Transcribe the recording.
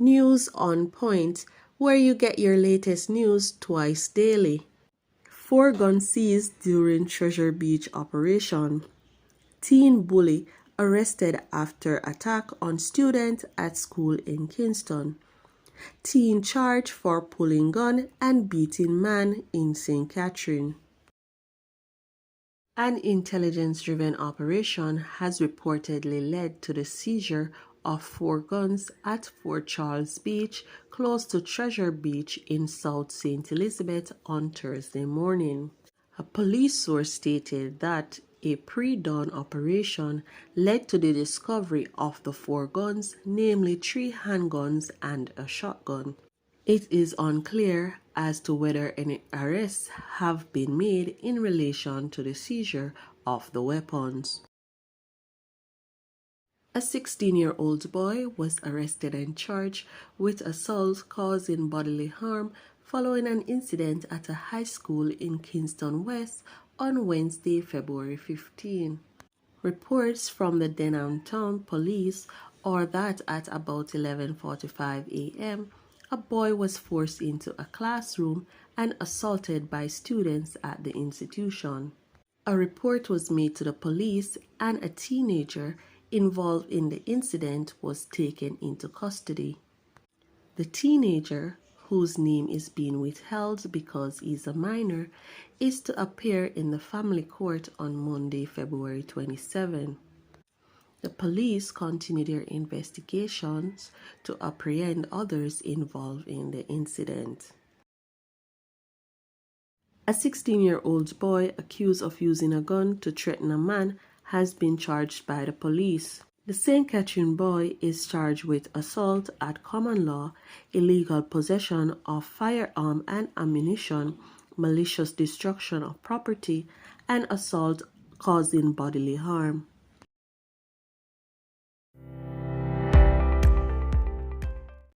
News on Point, where you get your latest news twice daily. 4 guns seized during Treasure Beach operation. Teen bully arrested after attack on student at school in Kingston. Teen charged for pulling gun and beating man in St. Catherine. An intelligence-driven operation has reportedly led to the seizure of 4 guns at Fort Charles Beach, close to Treasure Beach in South St. Elizabeth on Thursday morning. A police source stated that a pre-dawn operation led to the discovery of the 4 guns, namely 3 handguns and a shotgun. It is unclear as to whether any arrests have been made in relation to the seizure of the weapons. A 16-year-old boy was arrested and charged with assault causing bodily harm following an incident at a high school in Kingston West on Wednesday, February 15. Reports from the Denham Town Police are that at about 11:45 a.m., a boy was forced into a classroom and assaulted by students at the institution. A report was made to the police and a teenager involved in the incident was taken into custody. The teenager, whose name is being withheld because he's a minor, is to appear in the family court on Monday, February 27. The police continue their investigations to apprehend others involved in the incident. A 16-year-old boy accused of using a gun to threaten a man has been charged by the police. The St. Catherine boy is charged with assault at common law, illegal possession of firearm and ammunition, malicious destruction of property, and assault causing bodily harm.